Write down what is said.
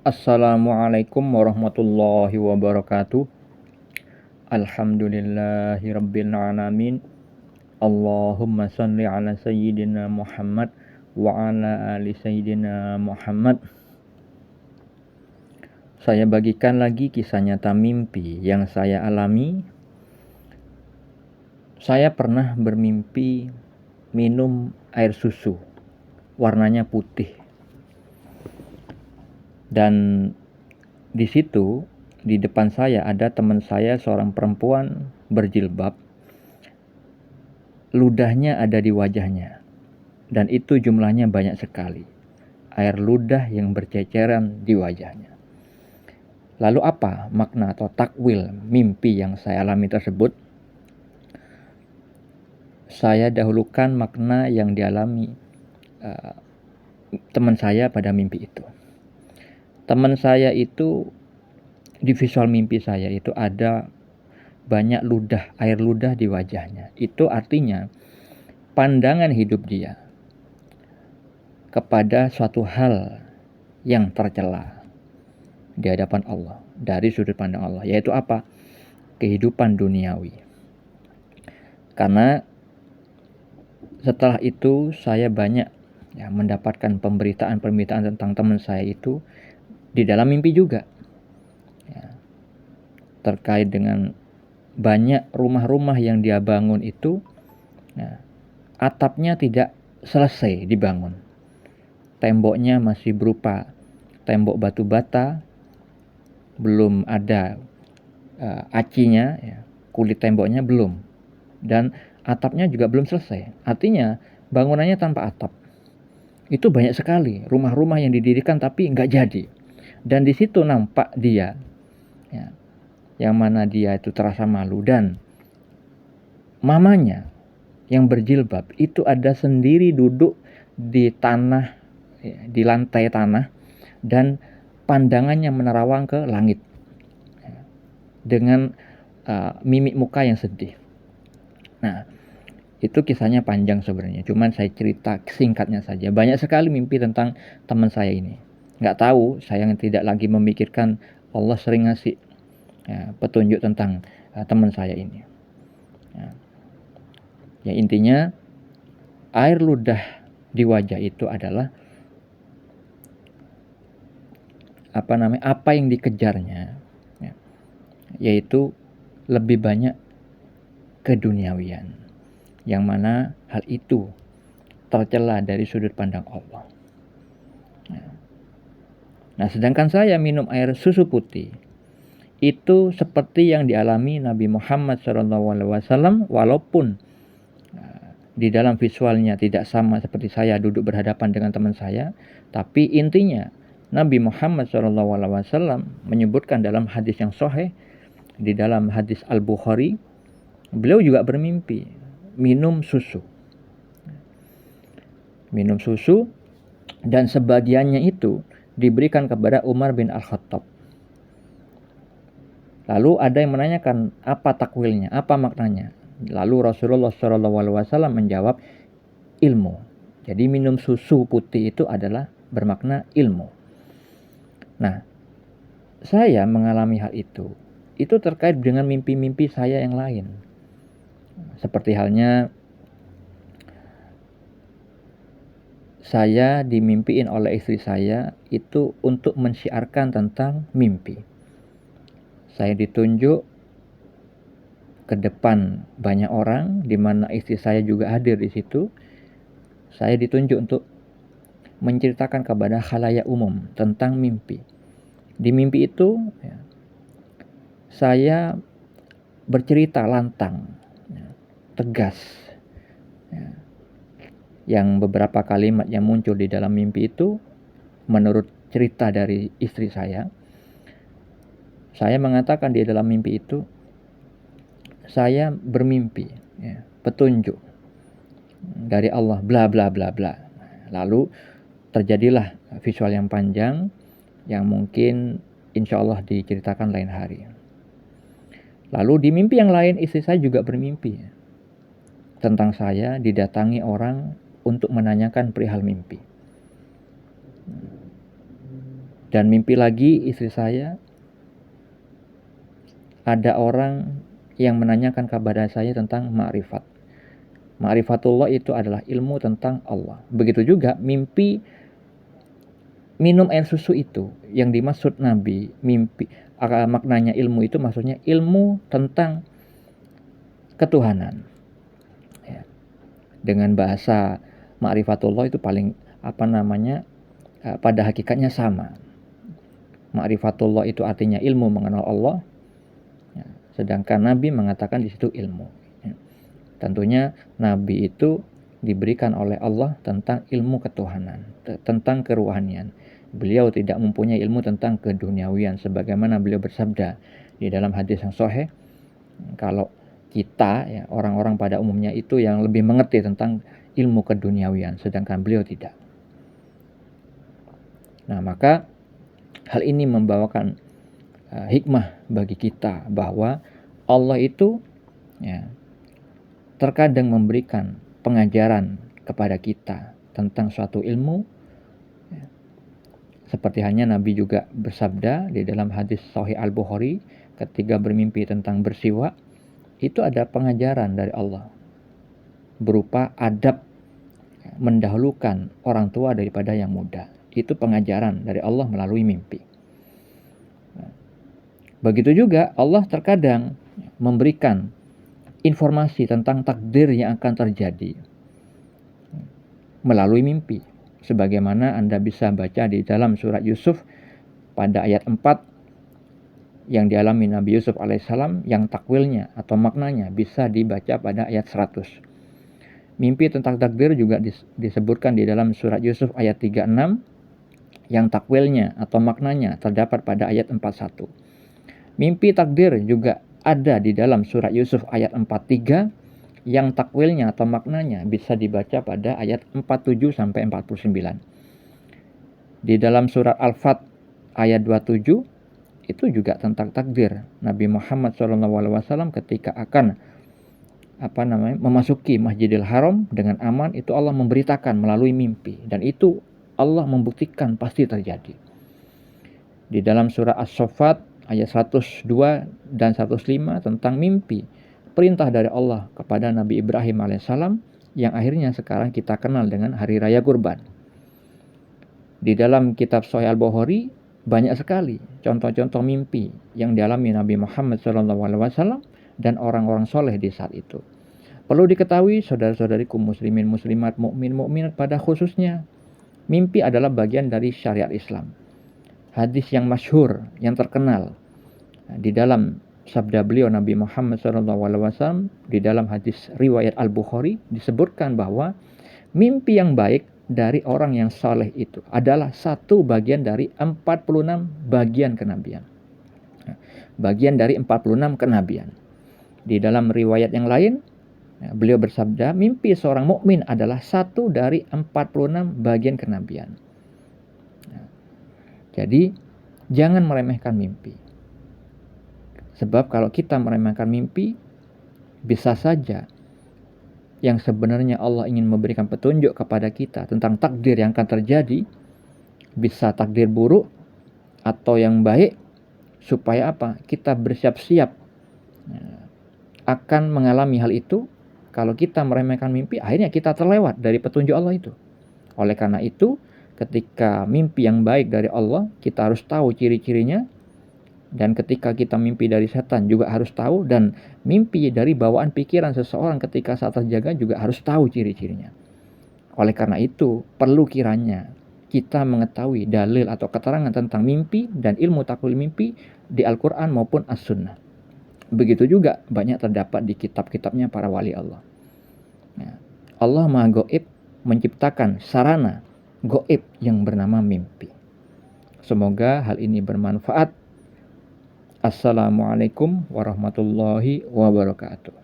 Assalamualaikum warahmatullahi wabarakatuh. Alhamdulillahi rabbil alamin. Allahumma salli ala sayyidina Muhammad wa ala ali sayyidina Muhammad. Saya bagikan lagi kisah nyata mimpi yang saya alami. Saya pernah bermimpi minum air susu, warnanya putih. Dan di situ, di depan saya ada teman saya, seorang perempuan berjilbab. Ludahnya ada di wajahnya, dan itu jumlahnya banyak sekali. Air ludah yang berceceran di wajahnya. Lalu apa makna atau takwil mimpi yang saya alami tersebut? Saya dahulukan makna yang dialami teman saya pada mimpi itu. Teman saya itu, di visual mimpi saya itu ada banyak ludah, air ludah di wajahnya. Itu artinya pandangan hidup dia kepada suatu hal yang tercela di hadapan Allah, dari sudut pandang Allah, yaitu apa? Kehidupan duniawi. Karena setelah itu saya banyak mendapatkan pemberitaan tentang teman saya itu di dalam mimpi juga, terkait dengan banyak rumah-rumah yang dia bangun itu, atapnya tidak selesai dibangun, temboknya masih berupa tembok batu bata, belum ada acinya, kulit temboknya belum, dan atapnya juga belum selesai. Artinya bangunannya tanpa atap. Itu banyak sekali rumah-rumah yang didirikan tapi nggak jadi. Dan di situ nampak dia, yang mana dia itu terasa malu, dan mamanya yang berjilbab itu ada sendiri duduk di tanah, di lantai tanah, dan pandangannya menerawang ke langit dengan mimik muka yang sedih. Nah, itu kisahnya panjang sebenarnya, cuman saya cerita singkatnya saja. Banyak sekali mimpi tentang teman saya ini. Nggak tahu, saya yang tidak lagi memikirkan, Allah sering ngasih petunjuk tentang teman saya ini. Ya, intinya air ludah di wajah itu adalah apa yang dikejarnya, yaitu lebih banyak keduniawian, yang mana hal itu tercela dari sudut pandang Allah. Nah, sedangkan saya minum air susu putih itu seperti yang dialami Nabi Muhammad SAW, walaupun di dalam visualnya tidak sama seperti saya duduk berhadapan dengan teman saya, tapi intinya Nabi Muhammad SAW menyebutkan dalam hadis yang sahih, di dalam hadis Al-Bukhari, beliau juga bermimpi minum susu, dan sebagiannya itu diberikan kepada Umar bin Al-Khattab. Lalu ada yang menanyakan apa takwilnya, apa maknanya. Lalu Rasulullah SAW menjawab, ilmu. Jadi minum susu putih itu adalah bermakna ilmu. Nah, saya mengalami hal itu terkait dengan mimpi-mimpi saya yang lain. Seperti halnya saya dimimpiin oleh istri saya itu untuk mensyiarkan tentang mimpi. Saya ditunjuk ke depan banyak orang, di mana istri saya juga hadir di situ. Saya ditunjuk untuk menceritakan kepada khalayak umum tentang mimpi. Di mimpi itu saya bercerita lantang, tegas, yang beberapa kalimat yang muncul di dalam mimpi itu menurut cerita dari istri saya mengatakan di dalam mimpi itu saya bermimpi petunjuk dari Allah bla bla bla bla. Lalu terjadilah visual yang panjang yang mungkin insya Allah diceritakan lain hari. Lalu di mimpi yang lain istri saya juga bermimpi tentang saya didatangi orang untuk menanyakan perihal mimpi. Dan mimpi lagi istri saya, ada orang yang menanyakan kepada saya tentang ma'rifat. Ma'rifatullah itu adalah ilmu tentang Allah. Begitu juga mimpi minum air susu itu yang dimaksud Nabi, mimpi maknanya ilmu itu maksudnya ilmu tentang ketuhanan. Ya. Dengan bahasa ma'rifatullah itu paling pada hakikatnya sama. Ma'rifatullah itu artinya ilmu mengenal Allah. Ya. Sedangkan Nabi mengatakan di situ ilmu. Ya. Tentunya Nabi itu diberikan oleh Allah tentang ilmu ketuhanan, tentang keruhanian. Beliau tidak mempunyai ilmu tentang keduniawian, sebagaimana beliau bersabda di dalam hadis yang sahih, kalau kita, ya, orang-orang pada umumnya itu yang lebih mengerti tentang ilmu keduniawian, sedangkan beliau tidak. Nah, maka hal ini membawakan hikmah bagi kita bahwa Allah itu, ya, terkadang memberikan pengajaran kepada kita tentang suatu ilmu, ya. Seperti halnya Nabi juga bersabda di dalam hadis Sahih Al-Bukhari ketika bermimpi tentang bersiwak, itu ada pengajaran dari Allah berupa adab mendahulukan orang tua daripada yang muda. Itu pengajaran dari Allah melalui mimpi. Begitu juga Allah terkadang memberikan informasi tentang takdir yang akan terjadi melalui mimpi. Sebagaimana Anda bisa baca di dalam surat Yusuf pada ayat 4 yang dialami Nabi Yusuf alaihissalam, yang takwilnya atau maknanya bisa dibaca pada ayat 100. Mimpi tentang takdir juga disebutkan di dalam surat Yusuf ayat 36, yang takwilnya atau maknanya terdapat pada ayat 41. Mimpi takdir juga ada di dalam surat Yusuf ayat 43, yang takwilnya atau maknanya bisa dibaca pada ayat 47 sampai 49. Di dalam surat Al-Fat ayat 27 itu juga tentang takdir. Nabi Muhammad SAW ketika akan memasuki Masjidil Haram dengan aman, itu Allah memberitakan melalui mimpi, dan itu Allah membuktikan pasti terjadi. Di dalam surah As-Saffat ayat 102 dan 105 tentang mimpi, perintah dari Allah kepada Nabi Ibrahim alaihissalam yang akhirnya sekarang kita kenal dengan Hari Raya Kurban. Di dalam kitab Sahih Al-Bukhari banyak sekali contoh-contoh mimpi yang dialami Nabi Muhammad SAW dan orang-orang soleh di saat itu. Perlu diketahui saudara-saudariku muslimin muslimat, mukmin mukminat pada khususnya, mimpi adalah bagian dari syariat Islam. Hadis yang masyhur, yang terkenal di dalam sabda beliau Nabi Muhammad SAW di dalam hadis riwayat Al-Bukhari disebutkan bahwa mimpi yang baik dari orang yang saleh itu adalah satu bagian dari 46 bagian kenabian. Bagian dari 46 kenabian. Di dalam riwayat yang lain beliau bersabda, mimpi seorang mukmin adalah satu dari 46 bagian kenabian. Jadi jangan meremehkan mimpi. Sebab kalau kita meremehkan mimpi, bisa saja yang sebenarnya Allah ingin memberikan petunjuk kepada kita tentang takdir yang akan terjadi, bisa takdir buruk atau yang baik, supaya apa? Kita bersiap-siap akan mengalami hal itu. Kalau kita meremehkan mimpi, akhirnya kita terlewat dari petunjuk Allah itu. Oleh karena itu, ketika mimpi yang baik dari Allah, kita harus tahu ciri-cirinya. Dan ketika kita mimpi dari setan juga harus tahu, dan mimpi dari bawaan pikiran seseorang ketika saat terjaga juga harus tahu ciri-cirinya. Oleh karena itu, perlu kiranya kita mengetahui dalil atau keterangan tentang mimpi dan ilmu takwil mimpi di Al-Quran maupun As-Sunnah. Begitu juga banyak terdapat di kitab-kitabnya para wali Allah. Allah Maha Gaib menciptakan sarana gaib yang bernama mimpi. Semoga hal ini bermanfaat. Assalamualaikum warahmatullahi wabarakatuh.